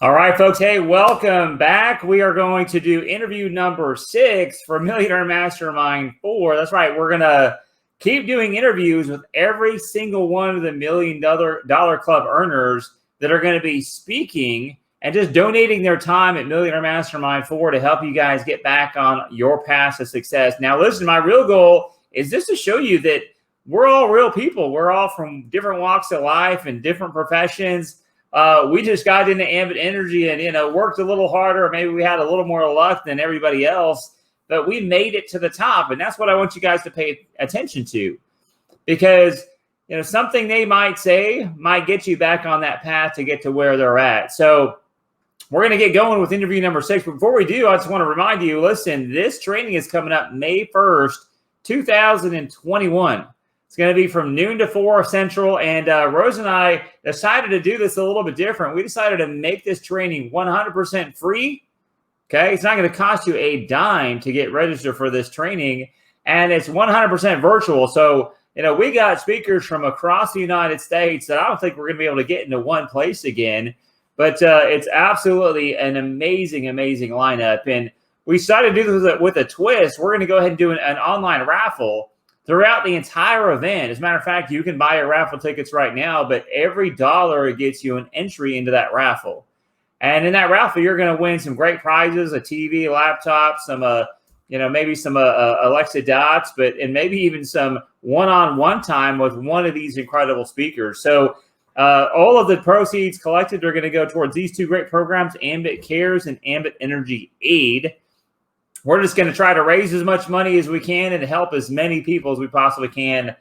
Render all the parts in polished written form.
All right, folks. Hey, welcome back. We are going to do interview number 6 for Millionaire Mastermind 4. That's right. We're going to keep doing interviews with every single one of the $1 million club earners that are going to be speaking and just donating their time at Millionaire Mastermind 4 to help you guys get back on your path to success. Now, listen, my real goal is just to show you that we're all real people. We're all from different walks of life and different professions. We just got into Ambit Energy and, worked a little harder. Maybe we had a little more luck than everybody else, but we made it to the top. And that's what I want you guys to pay attention to, because, something they might say might get you back on that path to get to where they're at. So we're going to get going with interview number 6. But before we do, I just want to remind you, listen, this training is coming up May 1st, 2021. It's going to be from noon to 4 Central, and Rose and I decided to do this a little bit different. We decided to make this training 100% free. Okay, it's not going to cost you a dime to get registered for this training, and it's 100% virtual. So, we got speakers from across the United States that I don't think we're going to be able to get into one place again, but it's absolutely an amazing, amazing lineup. And we decided to do this with a twist. We're going to go ahead and do an online raffle throughout the entire event. As a matter of fact, you can buy your raffle tickets right now, but every dollar gets you an entry into that raffle. And in that raffle, you're going to win some great prizes: a TV, a laptop, some, maybe some Alexa Dots, and maybe even some one-on-one time with one of these incredible speakers. So all of the proceeds collected are going to go towards these two great programs, Ambit Cares and Ambit Energy Aid. We're just going to try to raise as much money as we can and help as many people as we possibly can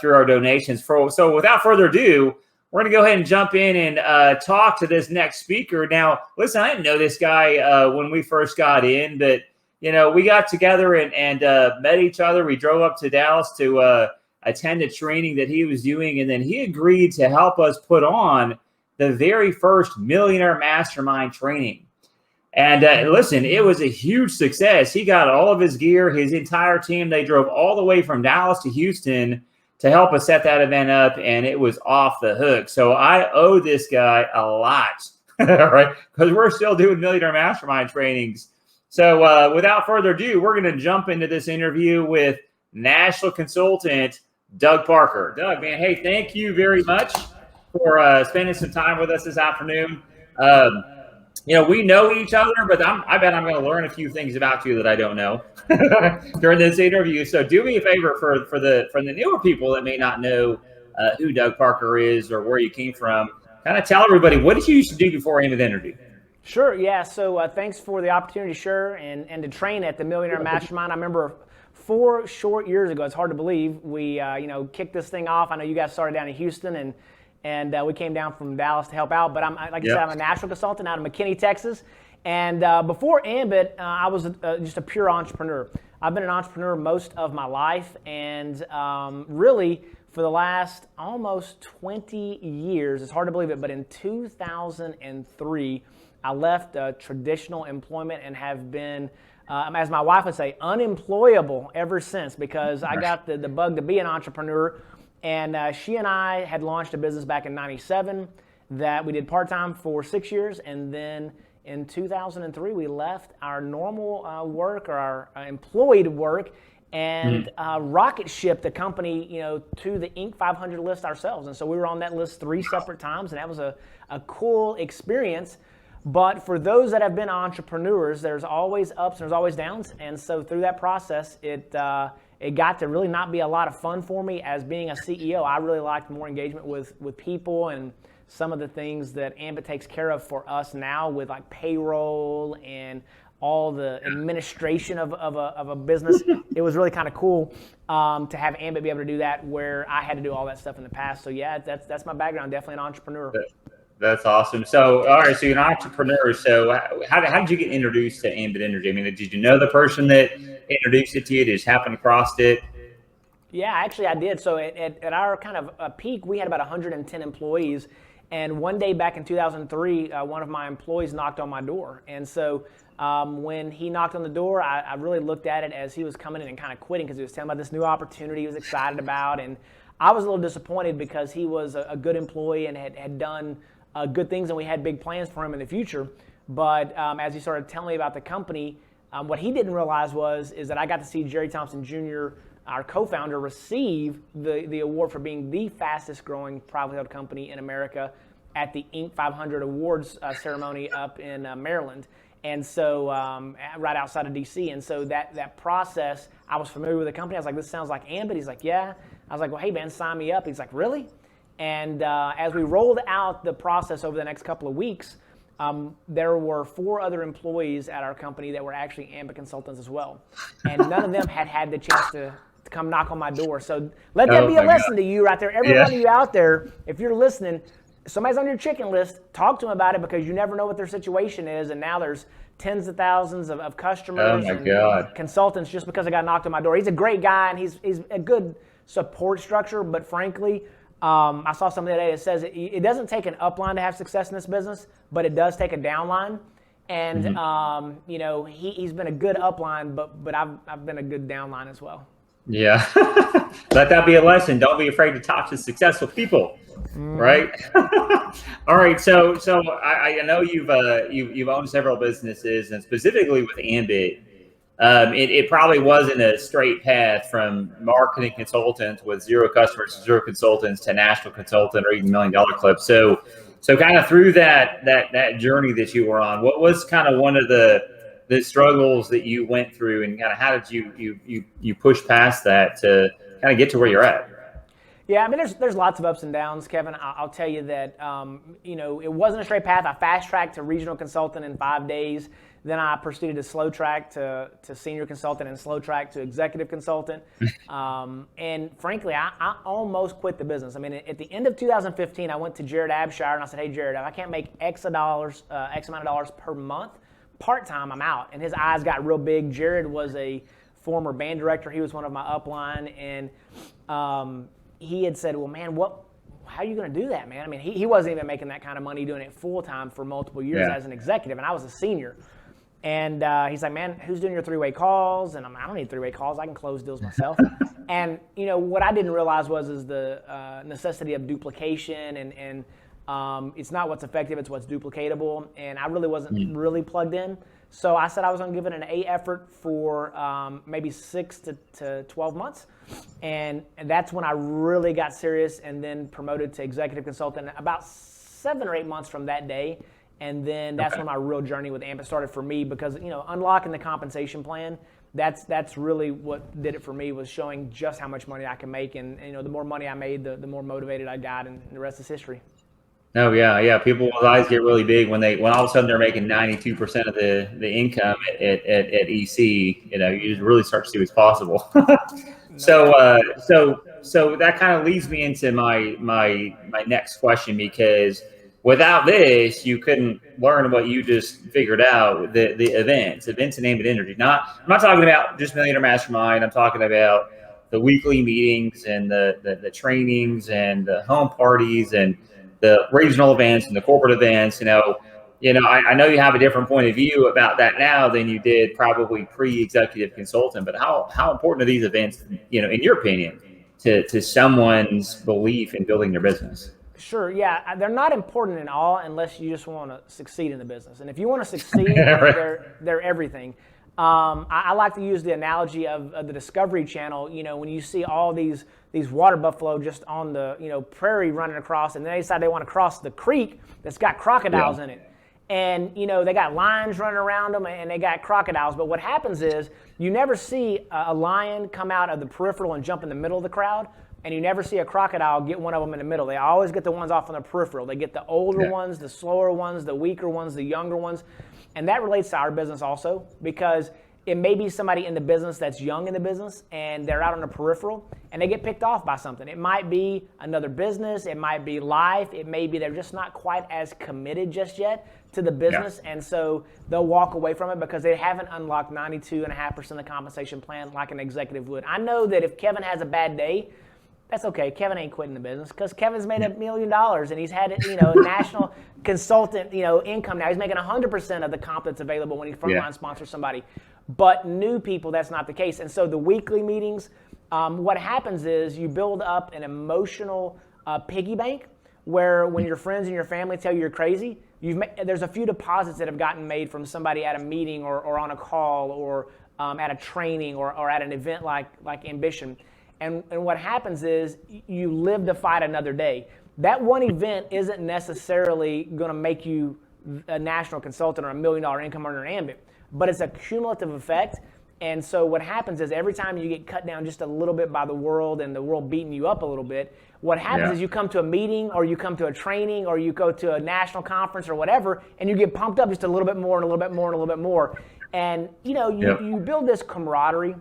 through our donations. So without further ado, we're going to go ahead and jump in and talk to this next speaker. Now, listen, I didn't know this guy when we first got in, but, we got together and met each other. We drove up to Dallas to attend a training that he was doing, and then he agreed to help us put on the very first Millionaire Mastermind training. And listen, it was a huge success. He got all of his gear, his entire team. They drove all the way from Dallas to Houston to help us set that event up, and it was off the hook. So I owe this guy a lot, right? Because we're still doing Millionaire Mastermind trainings. So without further ado, we're going to jump into this interview with national consultant Doug Parker. Doug, man, hey, thank you very much for spending some time with us this afternoon. We know each other, but I bet I'm going to learn a few things about you that I don't know during this interview. So do me a favor for the newer people that may not know who Doug Parker is or where you came from. Kind of tell everybody, what did you used to do before Ambit Energy? Sure, yeah. So thanks for the opportunity, sure, and to train at the Millionaire Mastermind. I remember 4 short years ago. It's hard to believe we kicked this thing off. I know you guys started down in Houston and we came down from Dallas to help out. But like I said, I'm a national consultant out of McKinney, Texas. And before Ambit, I was just a pure entrepreneur. I've been an entrepreneur most of my life, and really for the last almost 20 years, it's hard to believe it, but in 2003, I left traditional employment and have been, as my wife would say, unemployable ever since, because I got the bug to be an entrepreneur. And she and I had launched a business back in '97 that we did part-time for 6 years. And then in 2003, we left our normal work, or our employed work, and rocket shipped the company, to the Inc. 500 list ourselves. And so we were on that list 3 separate times, and that was a cool experience. But for those that have been entrepreneurs, there's always ups and there's always downs. And so through that process, it got to really not be a lot of fun for me as being a CEO. I really liked more engagement with people and some of the things that Ambit takes care of for us now, with like payroll and all the administration of a business. It was really kind of cool to have Ambit be able to do that, where I had to do all that stuff in the past. So yeah, that's my background. Definitely an entrepreneur. That's awesome. So, all right, so you're an entrepreneur. So how did you get introduced to Ambit Energy? I mean, did you know the person that introduced it to you? Did you just happen across it? Yeah, actually I did. So at our kind of peak, we had about 110 employees. And one day back in 2003, one of my employees knocked on my door. And so when he knocked on the door, I really looked at it as he was coming in and kind of quitting, because he was telling about this new opportunity he was excited about. And I was a little disappointed because he was a good employee and had done good things, and we had big plans for him in the future. But as he started telling me about the company, what he didn't realize is that I got to see Jerry Thompson Jr., our co-founder, receive the award for being the fastest growing privately held company in America at the Inc. 500 Awards ceremony up in Maryland. And so right outside of DC. And so that process, I was familiar with the company. I was like, this sounds like Ambit. He's like, yeah. I was like, well, hey, man, sign me up. He's like, really? And as we rolled out the process over the next couple of weeks, there were 4 other employees at our company that were actually Ambit consultants as well. And none of them had the chance to come knock on my door. So let that be a lesson to you right there. Every one of you out there, if you're listening, somebody's on your chicken list, talk to them about it, because you never know what their situation is. And now there's tens of thousands of customers and consultants just because I got knocked on my door. He's a great guy, and he's a good support structure. But frankly, I saw something today that says it doesn't take an upline to have success in this business, but it does take a downline. And he's been a good upline, but I've been a good downline as well. Yeah. Let that be a lesson. Don't be afraid to talk to successful people. Right. All right. So I know you've owned several businesses, and specifically with Ambit, it probably wasn't a straight path from marketing consultant with 0 customers, 0 consultants, to national consultant or even $1 million club. So kind of through that journey that you were on, what was kind of one of the struggles that you went through, and kind of how did you push past that to kind of get to where you're at? Yeah, I mean, there's lots of ups and downs, Kevin. I'll tell you that, it wasn't a straight path. I fast-tracked to regional consultant in 5 days. Then I proceeded to slow track to senior consultant, and slow track to executive consultant. And frankly, I almost quit the business. I mean, at the end of 2015, I went to Jared Abshire and I said, hey, Jared, if I can't make X amount of dollars per month, part-time, I'm out. And his eyes got real big. Jared was a former band director. He was one of my upline. And he had said, well, man, how are you going to do that, man? I mean, he wasn't even making that kind of money doing it full-time for multiple years as an executive, and I was a senior. And he's like, man, who's doing your 3-way calls? And I don't need 3-way calls. I can close deals myself. And, what I didn't realize is the necessity of duplication, and it's not what's effective, it's what's duplicatable. And I really wasn't really plugged in. So I said I was going to give it an A effort for maybe 6 to 12 months. And that's when I really got serious, and then promoted to executive consultant about 7 or 8 months from that day. And then that's when my real journey with Ambit started for me, because, unlocking the compensation plan, that's really what did it for me, was showing just how much money I can make. And, the more money I made, the more motivated I got, and the rest is history. Oh yeah. People's eyes get really big when all of a sudden they're making 92% of the income at EC. You just really start to see what's possible. So that kind of leads me into my next question, because without this, you couldn't learn what you just figured out, the events and Ambit Energy. I'm not talking about just Millionaire Mastermind. I'm talking about the weekly meetings and the trainings and the home parties and the regional events and the corporate events. I know you have a different point of view about that now than you did probably pre-executive consultant, but how important are these events, in your opinion, to someone's belief in building their business? Sure, yeah. They're not important at all unless you just want to succeed in the business. And if you want to succeed, they're everything. I like to use the analogy of the Discovery Channel. When you see all these water buffalo just on the prairie running across, and they decide they want to cross the creek that's got crocodiles in it. And they got lions running around them, and they got crocodiles. But what happens is you never see a lion come out of the peripheral and jump in the middle of the crowd. And you never see a crocodile get one of them in the middle. They always get the ones off on the peripheral. They get the older ones, the slower ones, the weaker ones, the younger ones. And that relates to our business also, because it may be somebody in the business that's young in the business, and they're out on the peripheral, and they get picked off by something. It might be another business. It might be life. It may be they're just not quite as committed just yet to the business, and so they'll walk away from it because they haven't unlocked 92.5% of the compensation plan like an executive would. I know that if Kevin has a bad day, that's okay. Kevin ain't quitting the business, because Kevin's made $1 million, and he's had national consultant income now. He's making 100% of the comp that's available when he frontline sponsors somebody. But new people, that's not the case. And so the weekly meetings, what happens is you build up an emotional piggy bank where when your friends and your family tell you you're crazy, there's a few deposits that have gotten made from somebody at a meeting or on a call or at a training or at an event like Ambition. And what happens is you live to fight another day. That one event isn't necessarily going to make you a national consultant or $1 million income earner in Ambit, but it's a cumulative effect. And so what happens is every time you get cut down just a little bit by the world and the world beating you up a little bit, what happens is you come to a meeting or you come to a training or you go to a national conference or whatever, and you get pumped up just a little bit more and a little bit more and a little bit more. And you build this camaraderie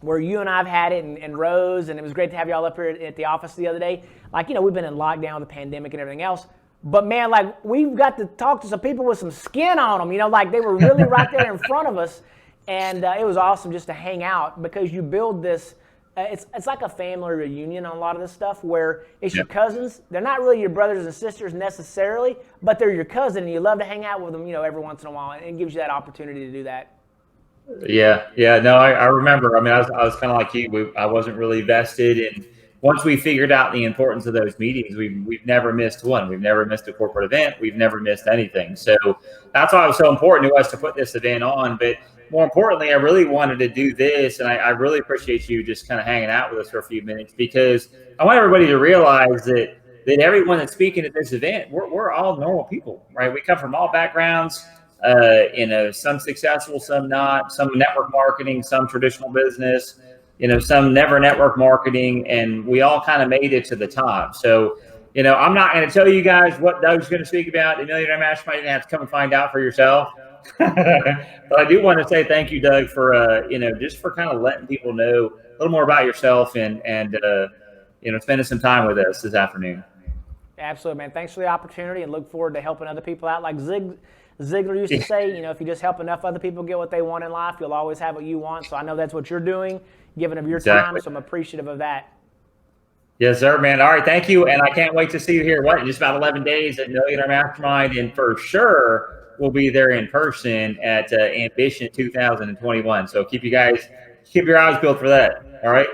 where you and I've had it and Rose, and it was great to have y'all up here at the office the other day. We've been in lockdown with the pandemic and everything else. But man, we've got to talk to some people with some skin on them, they were really right there in front of us. And it was awesome just to hang out because you build this, it's like a family reunion on a lot of this stuff where it's your cousins. They're not really your brothers and sisters necessarily, but they're your cousin and you love to hang out with them, every once in a while, and it gives you that opportunity to do that. Yeah. No, I remember. I mean, I was kind of like you. I wasn't really vested in. Once we figured out the importance of those meetings, we've never missed one. We've never missed a corporate event. We've never missed anything. So that's why it was so important to us to put this event on. But more importantly, I really wanted to do this, and I really appreciate you just kind of hanging out with us for a few minutes because I want everybody to realize that everyone that's speaking at this event, we're all normal people, right? We come from all backgrounds, some successful, some not, some network marketing, some traditional business, some never network marketing, and we all kind of made it to the top. So, I'm not going to tell you guys what Doug's going to speak about. The Millionaire Mastermind, you're going to have to come and find out for yourself. But I do want to say thank you, Doug, for just for kind of letting people know a little more about yourself and spending some time with us this afternoon. Absolutely, man. Thanks for the opportunity, and look forward to helping other people out. Like Ziegler used to say, if you just help enough other people get what they want in life, you'll always have what you want. So I know that's what you're doing, giving of your time. So I'm appreciative of that. Yes, sir, man. All right, thank you, and I can't wait to see you here. In just about 11 days at Millionaire Mastermind, and for sure we'll be there in person at Ambition 2021. So keep your eyes peeled for that. All right.